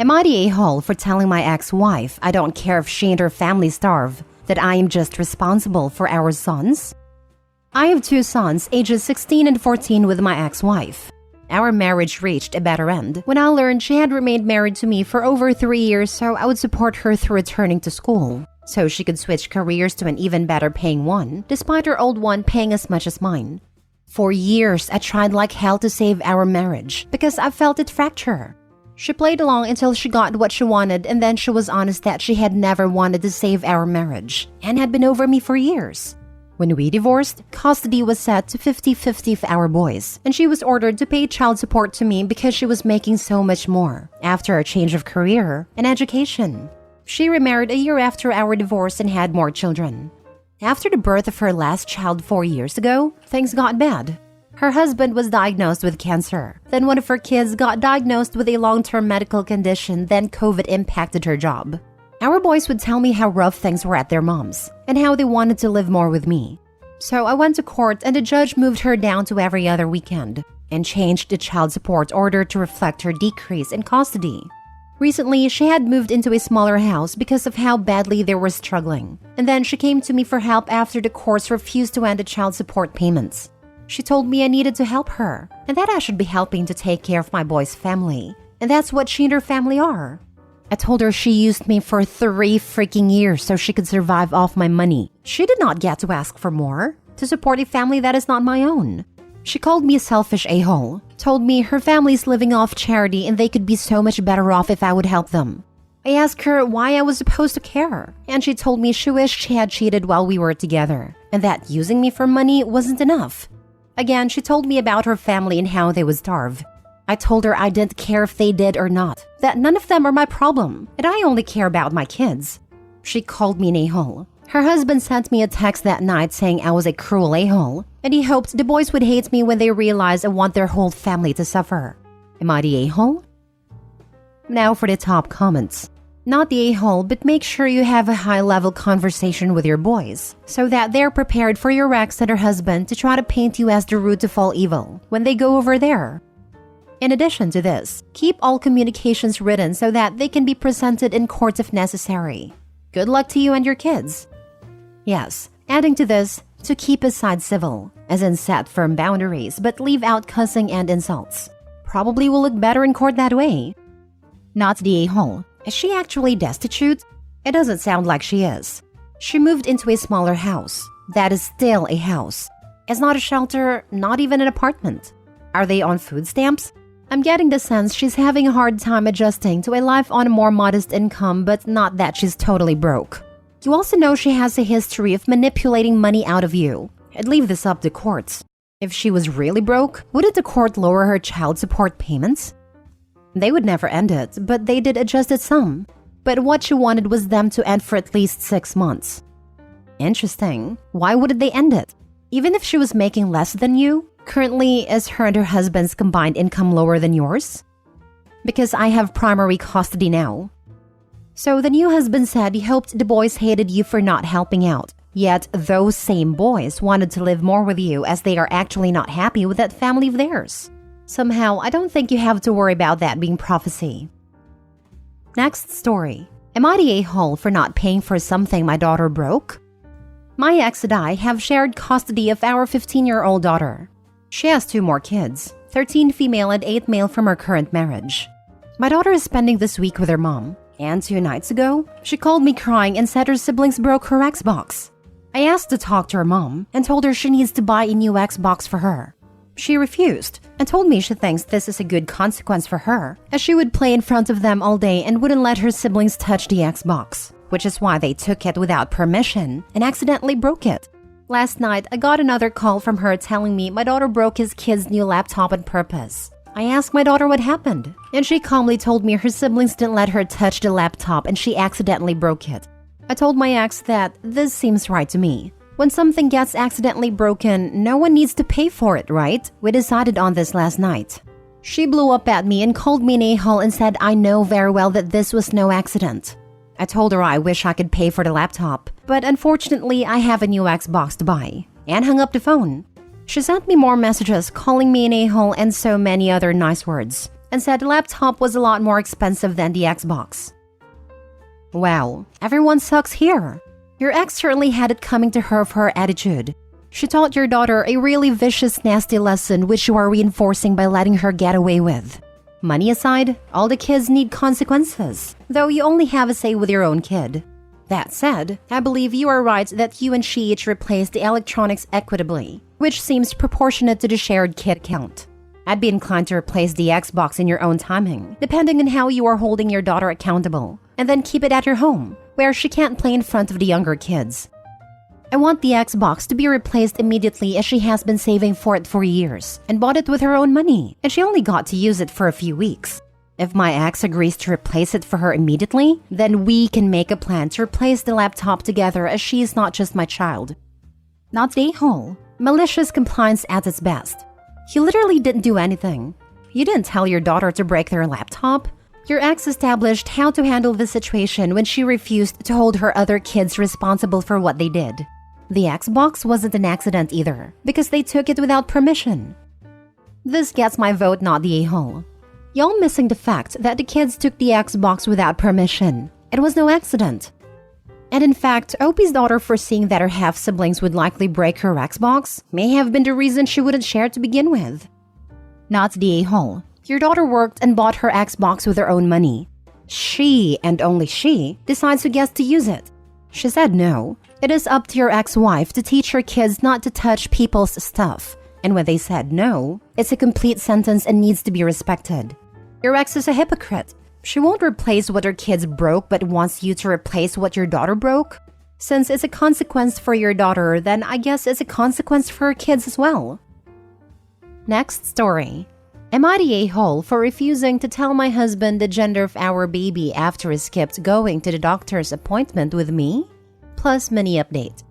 Am I the a-hole for telling my ex-wife I don't care if she and her family starve, that I am just responsible for our sons? I have 2 sons, ages 16 and 14 with my ex-wife. Our marriage reached a better end when I learned she had remained married to me for over 3 years, so I would support her through returning to school, so she could switch careers to an even better paying one, despite her old one paying as much as mine. For years, I tried like hell to save our marriage because I felt it fracture. She played along until she got what she wanted, and then she was honest that she had never wanted to save our marriage and had been over me for years. When we divorced, custody was set to 50-50 for our boys, and she was ordered to pay child support to me because she was making so much more after a change of career and education. She remarried a year after our divorce and had more children. After the birth of her last child 4 years ago, things got bad. Her husband was diagnosed with cancer. Then one of her kids got diagnosed with a long-term medical condition, then COVID impacted her job. Our boys would tell me how rough things were at their moms and how they wanted to live more with me. So I went to court and the judge moved her down to every other weekend and changed the child support order to reflect her decrease in custody. Recently, she had moved into a smaller house because of how badly they were struggling. And then she came to me for help after the courts refused to end the child support payments. She told me I needed to help her and that I should be helping to take care of my boy's family. And that's what she and her family are. I told her she used me for 3 freaking years so she could survive off my money. She did not get to ask for more to support a family that is not my own. She called me a selfish a-hole, told me her family's living off charity and they could be so much better off if I would help them. I asked her why I was supposed to care, and she told me she wished she had cheated while we were together, and that using me for money wasn't enough. Again, she told me about her family and how they would starve. I told her I didn't care if they did or not, that none of them are my problem, and I only care about my kids. She called me an a-hole. Her husband sent me a text that night saying I was a cruel a-hole, and he hoped the boys would hate me when they realize I want their whole family to suffer. Am I the a-hole? Now for the top comments. Not the a-hole, but make sure you have a high-level conversation with your boys so that they're prepared for your ex and her husband to try to paint you as the root of all evil when they go over there. In addition to this, keep all communications written so that they can be presented in court if necessary. Good luck to you and your kids. Yes, adding to this, to keep his side civil, as in set firm boundaries but leave out cussing and insults. Probably will look better in court that way. Not the a-hole. Is she actually destitute? It doesn't sound like she is. She moved into a smaller house. That is still a house. It's not a shelter, not even an apartment. Are they on food stamps? I'm getting the sense she's having a hard time adjusting to a life on a more modest income, but not that she's totally broke. You also know she has a history of manipulating money out of you. I'd leave this up to courts. If she was really broke, wouldn't the court lower her child support payments? They would never end it, but they did adjust it some. But what she wanted was them to end for at least 6 months. Interesting. Why wouldn't they end it? Even if she was making less than you? Currently, is her and her husband's combined income lower than yours? Because I have primary custody now. So the new husband said he hoped the boys hated you for not helping out. Yet those same boys wanted to live more with you as they are actually not happy with that family of theirs. Somehow, I don't think you have to worry about that being prophecy. Next story. Am I the a-hole for not paying for something my daughter broke? My ex and I have shared custody of our 15-year-old daughter. She has 2 more kids, 13 female and 8 male from her current marriage. My daughter is spending this week with her mom, and 2 nights ago, she called me crying and said her siblings broke her Xbox. I asked to talk to her mom and told her she needs to buy a new Xbox for her. She refused and told me she thinks this is a good consequence for her, as she would play in front of them all day and wouldn't let her siblings touch the Xbox, which is why they took it without permission and accidentally broke it. Last night, I got another call from her telling me my daughter broke his kid's new laptop on purpose. I asked my daughter what happened, and she calmly told me her siblings didn't let her touch the laptop and she accidentally broke it. I told my ex that this seems right to me. When something gets accidentally broken, no one needs to pay for it, right? We decided on this last night. She blew up at me and called me an a-hole and said I know very well that this was no accident. I told her I wish I could pay for the laptop, but unfortunately I have a new Xbox to buy, and hung up the phone. She sent me more messages calling me an a-hole and so many other nice words. and said the laptop was a lot more expensive than the Xbox. Wow, everyone sucks here. Your ex certainly had it coming to her for her attitude. She taught your daughter a really vicious, nasty lesson which you are reinforcing by letting her get away with. Money aside, all the kids need consequences, though you only have a say with your own kid. That said, I believe you are right that you and she each replaced the electronics equitably, which seems proportionate to the shared kid count. I'd be inclined to replace the Xbox in your own timing, depending on how you are holding your daughter accountable, and then keep it at your home, where she can't play in front of the younger kids. I want the Xbox to be replaced immediately as she has been saving for it for years and bought it with her own money, and she only got to use it for a few weeks. If my ex agrees to replace it for her immediately, then we can make a plan to replace the laptop together as she is not just my child. Not the a-hole. Malicious compliance at its best. You literally didn't do anything. You didn't tell your daughter to break their laptop. Your ex established how to handle the situation when she refused to hold her other kids responsible for what they did. The Xbox wasn't an accident either, because they took it without permission. This gets my vote, not the a-hole. Y'all missing the fact that the kids took the Xbox without permission. It was no accident. And in fact, Opie's daughter foreseeing that her half-siblings would likely break her Xbox may have been the reason she wouldn't share to begin with. Not the a-hole. Your daughter worked and bought her Xbox with her own money. She, and only she, decides who gets to use it. She said no. It is up to your ex-wife to teach her kids not to touch people's stuff. And when they said no, it's a complete sentence and needs to be respected. Your ex is a hypocrite. She won't replace what her kids broke but wants you to replace what your daughter broke. Since it's a consequence for your daughter, then I guess it's a consequence for her kids as well. Next story. Am I the a-hole for refusing to tell my husband the gender of our baby after he skipped going to the doctor's appointment with me? Plus mini update.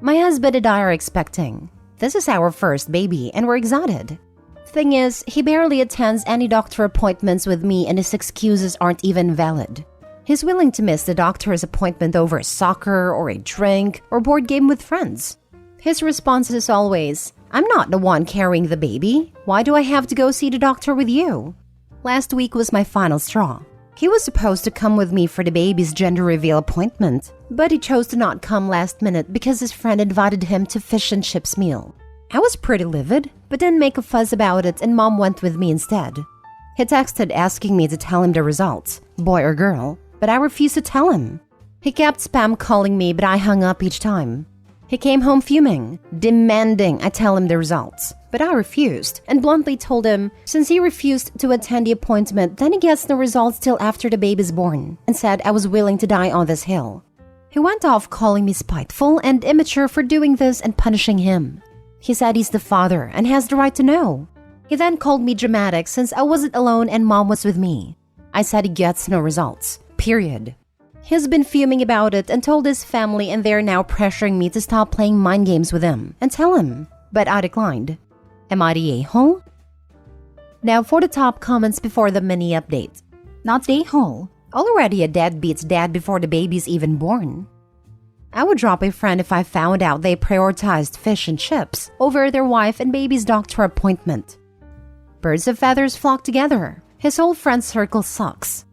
My husband and I are expecting. This is our first baby and we're excited. Thing is, he barely attends any doctor appointments with me and his excuses aren't even valid. He's willing to miss the doctor's appointment over soccer or a drink or board game with friends. His response is always, I'm not the one carrying the baby. Why do I have to go see the doctor with you? Last week was my final straw. He was supposed to come with me for the baby's gender reveal appointment, but he chose to not come last minute because his friend invited him to fish and chips meal. I was pretty livid, but didn't make a fuss about it and Mom went with me instead. He texted asking me to tell him the results, boy or girl, but I refused to tell him. He kept spam calling me, but I hung up each time. He came home fuming, demanding I tell him the results, but I refused and bluntly told him since he refused to attend the appointment, then he gets the results till after the baby's born, and said I was willing to die on this hill. He went off calling me spiteful and immature for doing this and punishing him. He said he's the father and has the right to know. He then called me dramatic since I wasn't alone and Mom was with me. I said he gets no results, period. He's been fuming about it and told his family and they're now pressuring me to stop playing mind games with him and tell him, but I declined. Am I the a-hole? Now for the top comments before the mini update. Not the a-hole. Already a dad beats dad before the baby's even born. I would drop a friend if I found out they prioritized fish and chips over their wife and baby's doctor appointment. Birds of feathers flock together. His whole friend circle sucks.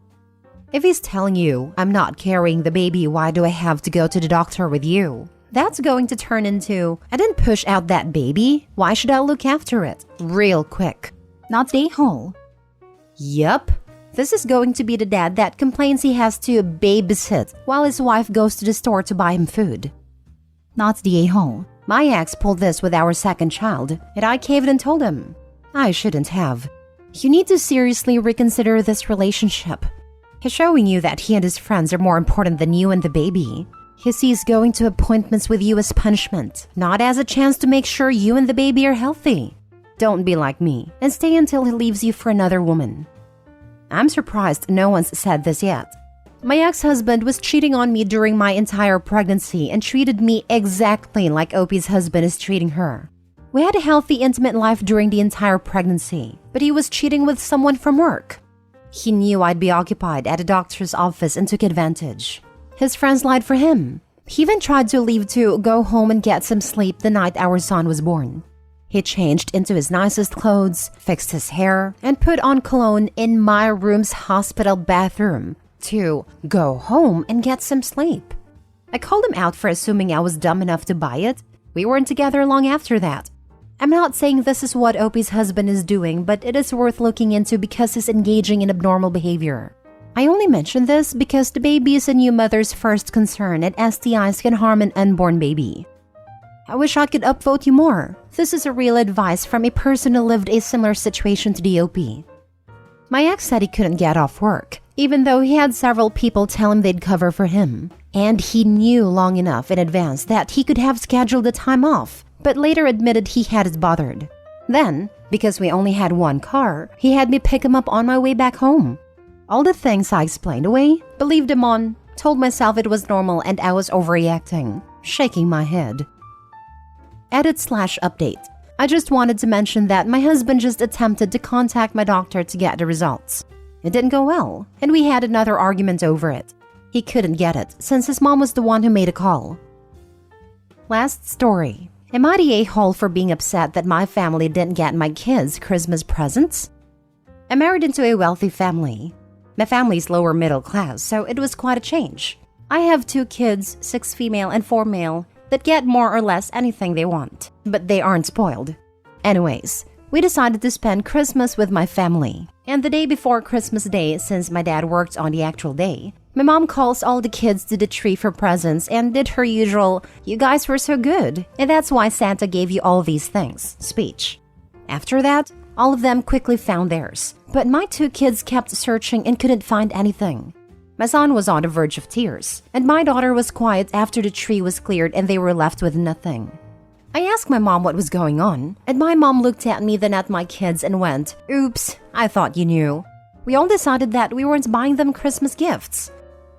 If he's telling you, I'm not carrying the baby, why do I have to go to the doctor with you? That's going to turn into, I didn't push out that baby, why should I look after it? Real quick. Not the a-hole. Yup. This is going to be the dad that complains he has to babysit while his wife goes to the store to buy him food. Not the a-hole. My ex pulled this with our second child, and I caved and told him. I shouldn't have. You need to seriously reconsider this relationship. He's showing you that he and his friends are more important than you and the baby. He sees going to appointments with you as punishment, not as a chance to make sure you and the baby are healthy. Don't be like me and stay until he leaves you for another woman. I'm surprised no one's said this yet. My ex-husband was cheating on me during my entire pregnancy and treated me exactly like Opie's husband is treating her. We had a healthy, intimate life during the entire pregnancy, but he was cheating with someone from work. He knew I'd be occupied at a doctor's office and took advantage. His friends lied for him. He even tried to leave to go home and get some sleep the night our son was born. He changed into his nicest clothes, fixed his hair, and put on cologne in my room's hospital bathroom to go home and get some sleep. I called him out for assuming I was dumb enough to buy it. We weren't together long after that. I'm not saying this is what Opie's husband is doing, but it is worth looking into because he's engaging in abnormal behavior. I only mention this because the baby is a new mother's first concern and STIs can harm an unborn baby. I wish I could upvote you more. This is a real advice from a person who lived a similar situation to the OP. My ex said he couldn't get off work, even though he had several people tell him they'd cover for him. And he knew long enough in advance that he could have scheduled the time off, but later admitted he hadn't bothered. Then, because we only had one car, he had me pick him up on my way back home. All the things I explained away, believed him on, told myself it was normal and I was overreacting, shaking my head. Edit/update. I just wanted to mention that my husband just attempted to contact my doctor to get the results. It didn't go well, and we had another argument over it. He couldn't get it since his mom was the one who made a call. Last story. Am I the a-hole for being upset that my family didn't get my kids Christmas presents? I married into a wealthy family. My family's lower middle class, so it was quite a change. I have 2 kids, 6 female and 4 male, that get more or less anything they want, but they aren't spoiled. Anyways, we decided to spend Christmas with my family. And the day before Christmas Day, since my dad worked on the actual day, my mom calls all the kids to the tree for presents and did her usual, "You guys were so good, and that's why Santa gave you all these things" speech. After that, all of them quickly found theirs, but my 2 kids kept searching and couldn't find anything. My son was on the verge of tears, and my daughter was quiet after the tree was cleared and they were left with nothing. I asked my mom what was going on, and my mom looked at me then at my kids and went, "Oops, I thought you knew." We all decided that we weren't buying them Christmas gifts.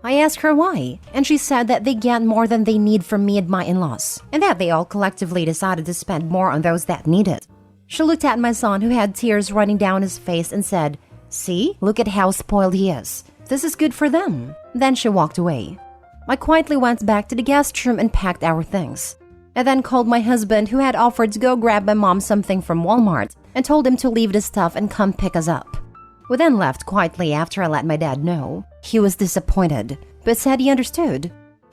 I asked her why, and she said that they get more than they need from me and my in-laws, and that they all collectively decided to spend more on those that need it. She looked at my son who had tears running down his face and said, "See, look at how spoiled he is. This is good for them." Then she walked away. I quietly went back to the guest room and packed our things. I then called my husband who had offered to go grab my mom something from Walmart and told him to leave the stuff and come pick us up. We then left quietly after I let my dad know. He was disappointed, but said he understood.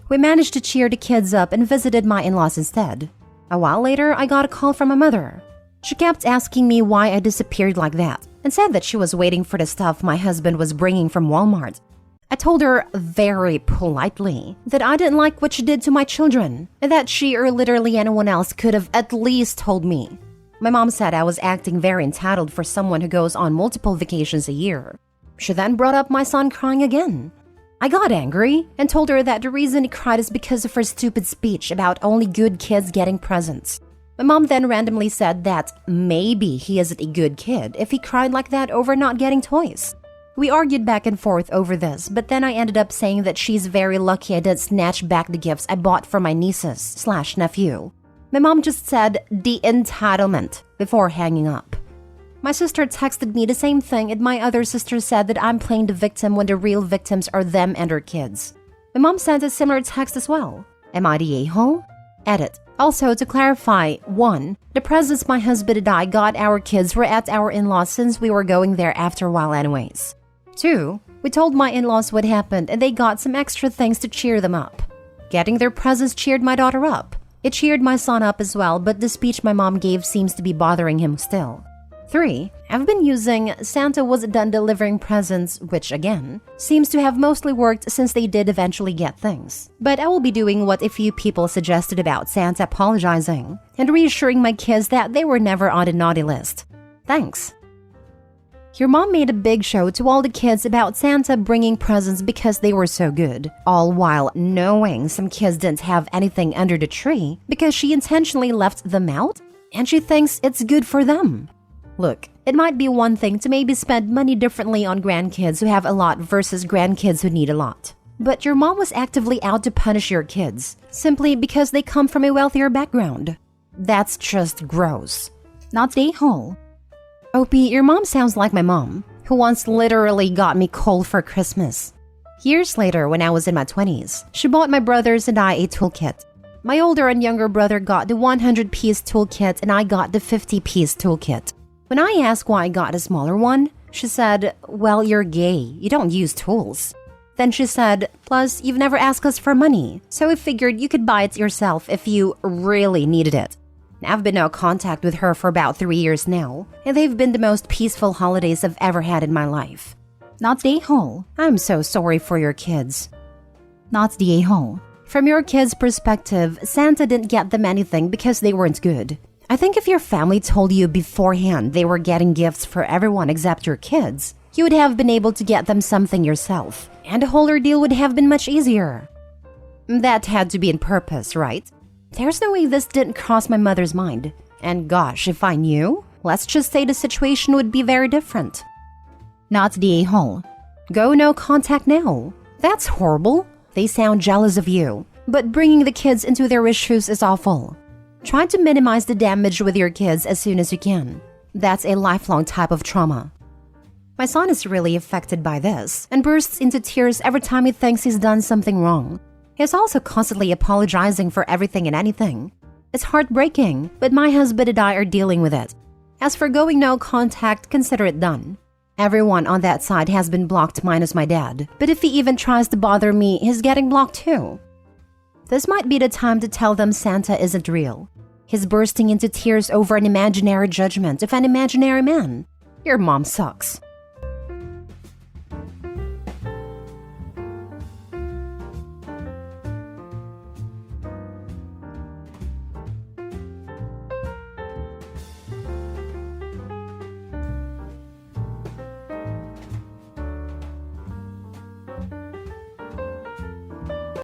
We managed to cheer the kids up and visited my in-laws instead. A while later, I got a call from my mother. She kept asking me why I disappeared like that and said that she was waiting for the stuff my husband was bringing from Walmart. I told her very politely that I didn't like what she did to my children and that she or literally anyone else could have at least told me. My mom said I was acting very entitled for someone who goes on multiple vacations a year. She then brought up my son crying again. I got angry and told her that the reason he cried is because of her stupid speech about only good kids getting presents. My mom then randomly said that maybe he isn't a good kid if he cried like that over not getting toys. We argued back and forth over this, but then I ended up saying that she's very lucky I didn't snatch back the gifts I bought for my nieces/nephew. My mom just said the entitlement before hanging up. My sister texted me the same thing, and my other sister said that I'm playing the victim when the real victims are them and their kids. My mom sent a similar text as well. Am I the a-hole? Edit. Also, to clarify, 1. The presents my husband and I got our kids were at our in-laws since we were going there after a while anyways. 2. We told my in-laws what happened and they got some extra things to cheer them up. Getting their presents cheered my daughter up. It cheered my son up as well, but the speech my mom gave seems to be bothering him still. 3. I've been using Santa was done delivering presents, which again, seems to have mostly worked since they did eventually get things. But I will be doing what a few people suggested about Santa apologizing and reassuring my kids that they were never on the naughty list. Thanks. Your mom made a big show to all the kids about Santa bringing presents because they were so good, all while knowing some kids didn't have anything under the tree because she intentionally left them out and she thinks it's good for them. Look, it might be one thing to maybe spend money differently on grandkids who have a lot versus grandkids who need a lot. But your mom was actively out to punish your kids, simply because they come from a wealthier background. That's just gross. Not the a-hole. Opie, your mom sounds like my mom, who once literally got me coal for Christmas. Years later, when I was in my 20s, she bought my brothers and I a toolkit. My older and younger brother got the 100-piece toolkit and I got the 50-piece toolkit. When I asked why I got a smaller one, she said, "Well, you're gay. You don't use tools." Then she said, "Plus, you've never asked us for money, so we figured you could buy it yourself if you really needed it." I've been in contact with her for about 3 years now, and they've been the most peaceful holidays I've ever had in my life. Not the a-hole. I'm so sorry for your kids. Not the a-hole. From your kids' perspective, Santa didn't get them anything because they weren't good. I think if your family told you beforehand they were getting gifts for everyone except your kids, you would have been able to get them something yourself, and the whole ordeal would have been much easier. That had to be in purpose, right? There's no way this didn't cross my mother's mind. And gosh, if I knew, let's just say the situation would be very different. Not the a-hole. Go no contact now. That's horrible. They sound jealous of you. But bringing the kids into their issues is awful. Try to minimize the damage with your kids as soon as you can. That's a lifelong type of trauma. My son is really affected by this and bursts into tears every time he thinks he's done something wrong. He's also constantly apologizing for everything and anything. It's heartbreaking, but my husband and I are dealing with it. As for going no contact, consider it done. Everyone on that side has been blocked minus my dad, but if he even tries to bother me, he's getting blocked too. This might be the time to tell them Santa isn't real. He's bursting into tears over an imaginary judgment of an imaginary man. Your mom sucks.